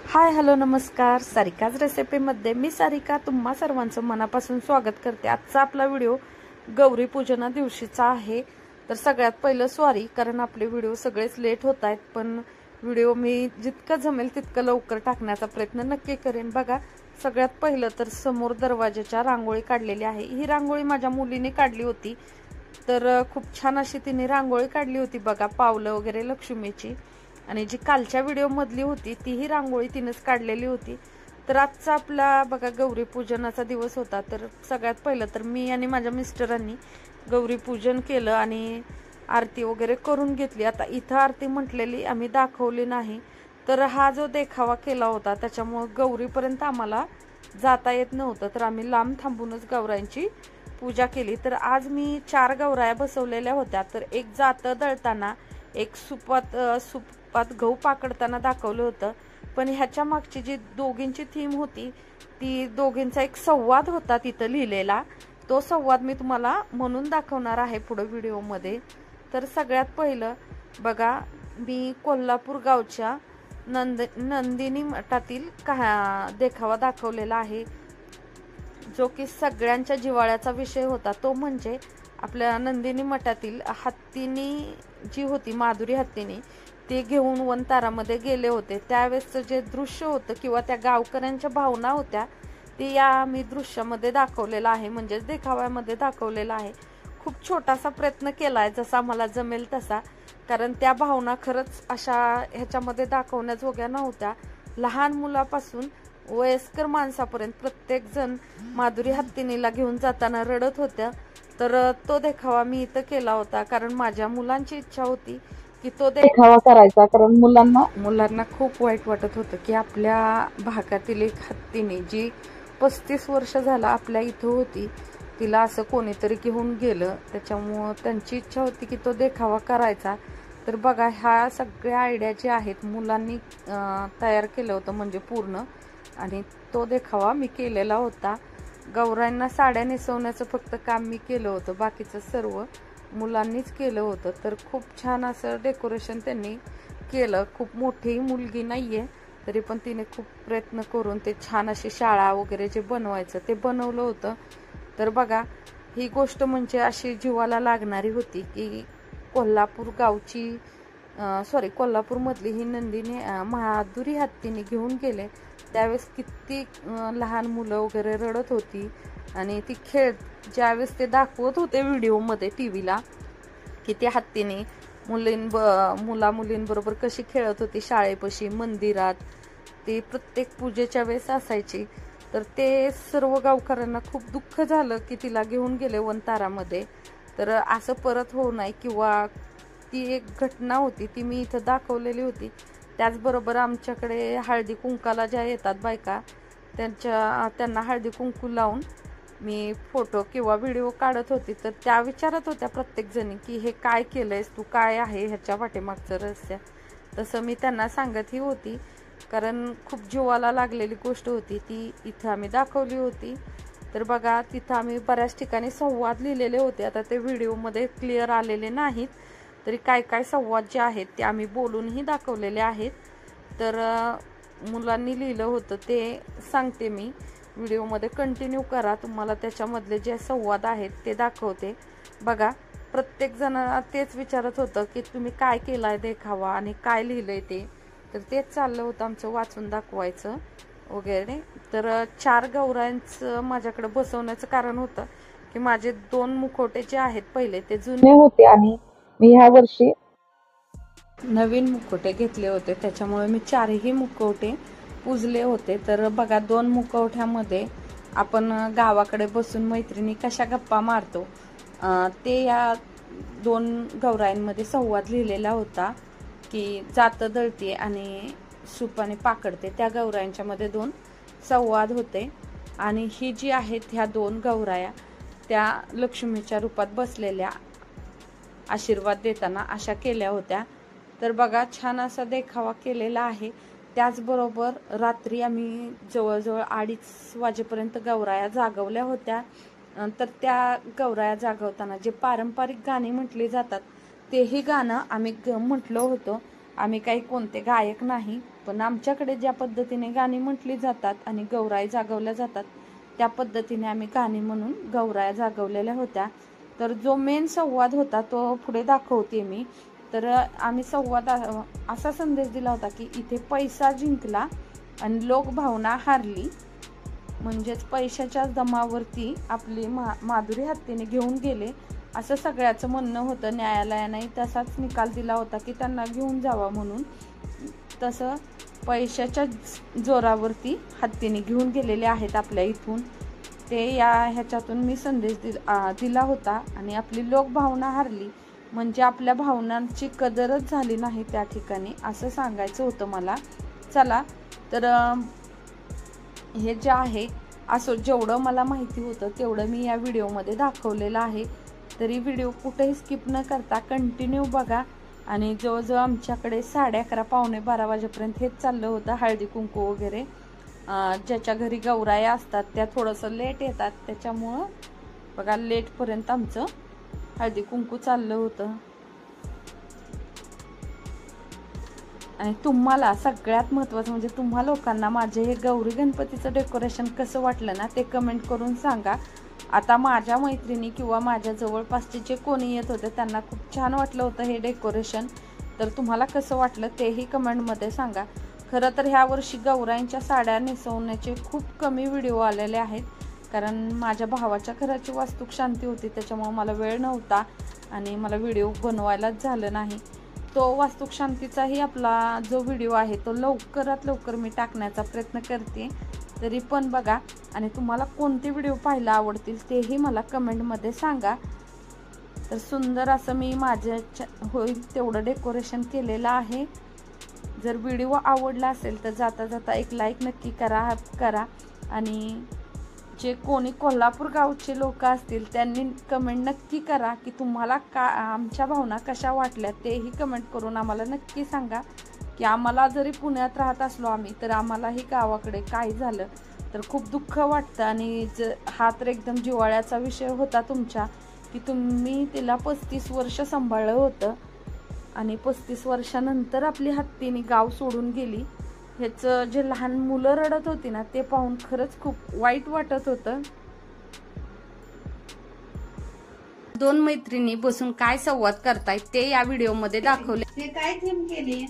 Hi hello नमस्कार, सारिकाज रेसिपीमध्ये मी सारिका तुम्हा सर्वांचं मनापासून स्वागत करते। आजचा आपला व्हिडिओ गौरी पूजना दिवशीचा आहे। तर सगळ्यात पहिलं सॉरी, कारण आपले व्हिडिओ सगळेच लेट होत आहेत, पण व्हिडिओ मी जितकं जमेल तितकं लवकर टाकण्याचा प्रयत्न नक्की करेन। बघा, सगळ्यात पहिलं तर समोर दरवाजाच्या रांगोळी काढलेली आहे। ही रांगोळी माझ्या मुलीने काढली होती, तर खूप छान अशी तिने रांगोळी काढली होती। बघा, पावलं वगैरे लक्ष्मीची, आणि जी कालच्या व्हिडिओ मधली होती तीही रांगोळी तिनेच काढलेली होती। तर आजचा आपला बघा गौरी पूजनाचा दिवस होता। तर सगळ्यात पहिलं तर मी आणि माझ्या मिस्टरांनी गौरी पूजन केलं आणि आरती वगैरे करून घेतली। आता इथं आरती म्हटलेली आम्ही दाखवली नाही, तर हा जो देखावा केला होता त्याच्यामुळे गौरीपर्यंत आम्हाला जाता येत नव्हतं, तर आम्ही लांब थांबूनच गौरांची पूजा केली। तर आज मी 4 गौराया बसवलेल्या होत्या। तर एक जातं दळताना, एक सुपात गहू पाकडताना दाखवलं होतं, पण ह्याच्या मागची जी दोघींची थीम होती ती दोघींचा एक संवाद होता तिथं लिहिलेला। तो संवाद मी तुम्हाला म्हणून दाखवणार आहे पुढे व्हिडिओमध्ये। तर सगळ्यात पहिलं बघा, मी कोल्हापूर गावच्या नंदिनी मठातील देखावा दाखवलेला आहे, जो की सगळ्यांच्या जिव्हाळ्याचा विषय होता। तो म्हणजे आपल्या नंदिनी मठातील हत्तीनी जी होती, माधुरी हत्तीनी, ते घेऊन वनतारामध्ये गेले होते। त्यावेळेसचं जे दृश्य होतं किंवा त्या गावकऱ्यांच्या भावना होत्या ते या मी दृश्यामध्ये दाखवलेलं आहे, म्हणजेच देखाव्यामध्ये दाखवलेला आहे। खूप छोटासा प्रयत्न केला आहे, जसा मला जमेल तसा, कारण त्या भावना खरंच अशा ह्याच्यामध्ये दाखवण्याजोग्या नव्हत्या। लहान मुलापासून वयस्कर माणसापर्यंत प्रत्येक जण माधुरी हत्तीनीला घेऊन जाताना रडत होत्या। तर तो देखावा मी इथं केला होता, कारण माझ्या मुलांची इच्छा होती की तो देखावा करायचा, कारण मुलांना खूप वाईट वाटत होतं की आपल्या भागातील एक हत्तीने, जी 35 वर्ष झालं आपल्या इथं होती, तिला असं कोणीतरी घेऊन गेलं। त्याच्यामुळं त्यांची इच्छा होती की तो देखावा करायचा। तर बघा, ह्या सगळ्या आयडिया ज्या आहेत मुलांनी तयार केलं होतं, म्हणजे पूर्ण, आणि तो देखावा मी केलेला होता। गौरांना साड्या नेसवण्याचं फक्त काम मी केलं होतं, बाकीचं सर्व मुलांनीच केलं होतं। तर खूप छान असं डेकोरेशन त्यांनी केलं। खूप मोठी मुलगी नाहीये, तरी पण तिने खूप प्रयत्न करून ते छान अशी शाळा वगैरे जे बनवायचं ते बनवलं होतं। तर बघा, ही गोष्ट म्हणजे अशी जीवाला लागणारी होती की कोल्हापूरमधली ही नंदिनी माधुरी हत्तीने घेऊन गेले, त्यावेळेस किती लहान मुलं वगैरे रडत होती। आणि ती ज्यावेळेस ते दाखवत होते व्हिडिओमध्ये टीव्हीला, की त्या हत्तीने मुला मुलींबरोबर कशी खेळत होती शाळेपाशी, मंदिरात, ते प्रत्येक पूजेच्या वेळेस असायची। तर ते सर्व गावकऱ्यांना खूप दुःख झालं की तिला घेऊन गेले वनतारामध्ये। तर असं परत होऊ नये, किंवा ती एक घटना होती ती मी इथं दाखवलेली होती। त्याचबरोबर आमच्याकडे हळदी कुंकाला ज्या येतात बायका, त्यांना हळदी कुंकू लावून मी फोटो किंवा व्हिडिओ काढत होती। तर त्या विचारत होत्या प्रत्येक जणी की हे काय केलंयस तू, काय आहे ह्याच्या पाठीमागचं रहस्य। तसं मी त्यांना सांगतही होती, कारण खूप जीवाला लागलेली गोष्ट होती, ती इथं आम्ही दाखवली होती। तर बघा, तिथं आम्ही बऱ्याच ठिकाणी संवाद लिहिलेले होते, आता ते व्हिडिओमध्ये क्लिअर आलेले नाहीत, तरी काय काय संवाद जे आहेत ते आम्ही बोलूनही दाखवलेले आहेत। तर मुलांनी लिहिलं होतं ते सांगते मी व्हिडिओमध्ये, कंटिन्यू करा, तुम्हाला त्याच्यामधले जे संवाद आहेत ते दाखवते। बघा, प्रत्येक जण तेच विचारत होतं की तुम्ही काय केलाय देखावा आणि काय लिहिलंय ते, तर तेच चाललं होतं आमचं, वाचून दाखवायचं वगैरे। तर 4 गौरांचं माझ्याकडे बसवण्याचं कारण होतं की माझे 2 मुखवटे जे आहेत पहिले ते जुने होते आणि मी ह्या वर्षी नवीन मुखवटे घेतले होते, त्याच्यामुळे मी 4ही मुखवटे पुजले होते। तर बघा, 2 मुखवट्यामध्ये आपण गावाकडे बसून मैत्रिणी कशा गप्पा मारतो, ते या 2 गौरांमध्ये संवाद लिहिलेला होता की जातं दळते आणि सुपाने पाकडते, त्या गौरांच्या मध्ये 2 संवाद होते। आणि ही जी आहेत ह्या 2 गौराया त्या लक्ष्मीच्या रूपात बसलेल्या, आशीर्वाद देताना अशा केल्या होत्या। तर बघा, छान असा देखावा केलेला आहे। त्याचबरोबर रात्री आम्ही जवळजवळ 2:30 वाजेपर्यंत गौराया जागवल्या होत्या। तर त्या गौराया जागवताना जे पारंपरिक गाणी म्हटली जातात तेही गाणं आम्ही म्हटलं होतं। आम्ही काही कोणते गायक नाही, पण आमच्याकडे ज्या पद्धतीने गाणी म्हटली जातात आणि गौराई जागवल्या जातात त्या पद्धतीने आम्ही गाणी म्हणून गौराया जागवलेल्या होत्या। तर जो मेन संवाद होता तो पुढे दाखवते मी। तर आम्ही संवाद असा संदेश दिला होता की इथे पैसा जिंकला आणि लोकभावना हारली, म्हणजेच पैशाच्या दमावरती आपली माधुरी हत्तीने घेऊन गेले असं सगळ्याचं म्हणणं होतं। न्यायालयाने तसाच निकाल दिला होता की त्यांना घेऊन जावा म्हणून। तसं पैशाच्या जोरावरती हत्तीने घेऊन गेलेले आहेत आपल्या इथून, ते ह्याच्यातून मी संदेश दिला होता। आणि आपली लोकभावना हारली म्हणजे आपल्या भावनांची कदरच झाली नाही त्या ठिकाणी, असं सांगायचं होतं मला। चला तर हे जे आहे असं जेवढं मला माहिती होतं तेवढं मी या व्हिडिओमध्ये दाखवलेलं आहे। तरी व्हिडिओ कुठेही स्किप न करता कंटिन्यू बघा। आणि जवळजवळ आमच्याकडे 11:30 पावणे 12 वाजेपर्यंत हेच चाललं होतं, हळदी कुंकू वगैरे। ज्याच्या घरी गौराया असतात त्या थोडंसं लेट येतात, त्याच्यामुळं बघा लेटपर्यंत आमचं हळदी कुंकू चाललं होतं। आणि तुम्हाला सगळ्यात महत्त्वाचं म्हणजे तुम्हा लोकांना माझे हे गौरी गणपतीचं डेकोरेशन कसं वाटलं ना ते कमेंट करून सांगा। आता माझ्या मैत्रिणी किंवा माझ्या जवळपासचे जे कोणी येत होते त्यांना खूप छान वाटलं होतं हे डेकोरेशन। तर तुम्हाला कसं वाटलं तेही कमेंटमध्ये सांगा। खरं तर ह्या वर्षी गौराईंच्या साड्या नेसवण्याचे खूप कमी व्हिडिओ आलेले आहेत, कारण माझ्या भावाच्या घराची वास्तुक शांती होती, त्याच्यामुळे मला वेळ नव्हता आणि मला व्हिडिओ बनवायलाच झालं नाही। तो वास्तुक शांतीचाही आपला जो व्हिडिओ आहे तो लवकरात लवकर मी टाकण्याचा प्रयत्न करते। तरी पण बघा, आणि तुम्हाला कोणते व्हिडिओ पाहायला आवडतील तेही मला कमेंटमध्ये सांगा। तर सुंदर असं मी माझ्या होईल तेवढं डेकोरेशन केलेलं आहे। जर व्हिडिओ आवडला असेल तर जाता जाता एक लाईक नक्की करा। आणि जे कोणी कोल्हापूर गावचे लोक असतील त्यांनी कमेंट नक्की करा की तुम्हाला आमच्या भावना कशा वाटल्या, तेही कमेंट करून आम्हाला नक्की सांगा। की आम्हाला जरी पुण्यात राहत असलो आम्ही तर आम्हालाही गावाकडे काय झालं तर खूप दुःख वाटतं। आणि हा तर एकदम जिव्हाळ्याचा विषय होता तुमच्या, की तुम्ही तिला 35 वर्ष सांभाळलं होतं आणि 35 वर्षानंतर आपली हत्तीने गाव सोडून गेली। ह्याचं जे लहान मुलं रडत होती ना ते पाहून खरंच खूप वाईट वाटत होतं। दोन मैत्रिणी बसून काय संवाद करतायत ते या व्हिडिओमध्ये दाखवले। ते काय थीम केली?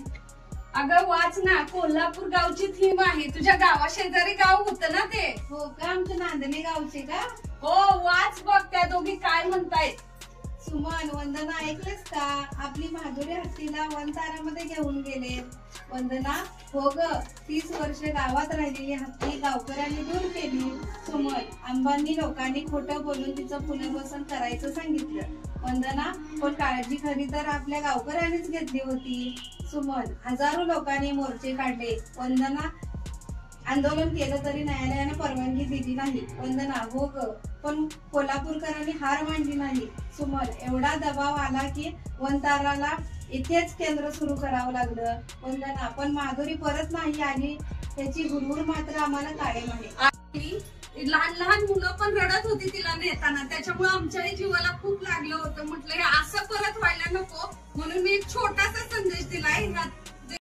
अगं वाच ना, कोल्हापूर गावची थीम आहे। तुझ्या गावाशेजारी गाव होतं ना ते? हो का, आमच्या नांदणी गावचे का? हो, वाच बघ त्या दोघी काय म्हणतायत। सुमन, वंदना ऐकलेस का? आपली माधुरी हत्तीला वनतारामध्ये घेऊन गेले। वंदना, हो ग, 30 वर्ष गावात राहिलेली हत्ती गावकऱ्यांनी दूर केली। सुमन, आंबांनी लोकांनी खोटं बोलून तिचं पुनर्वसन करायचं सांगितलं। वंदना, पण काळजी खरी तर आपल्या गावकऱ्यांनीच घेतली होती। सुमन, हजारो लोकांनी मोर्चे काढले। वंदना, आंदोलन केलं तरी न्यायालयाने परवानगी दिली नाही। वंदना, हो ग, पण कोल्हापूरकरांनी हार मानली नाही। सुमन, एवढा दबाव आला की वनताराला इथेच केंद्र सुरू करावं लागलं। वंदना, पण माधुरी परत नाही आली त्याची हुरहुर मात्र आम्हाला कायम आहे। लहान लहान मुलं पण रडत होती तिला नेताना, त्याच्यामुळे आमच्याही जीवाला खूप लागलं होतं। म्हटलं असं परत व्हायला नको, म्हणून मी एक छोटासा संदेश दिलाय।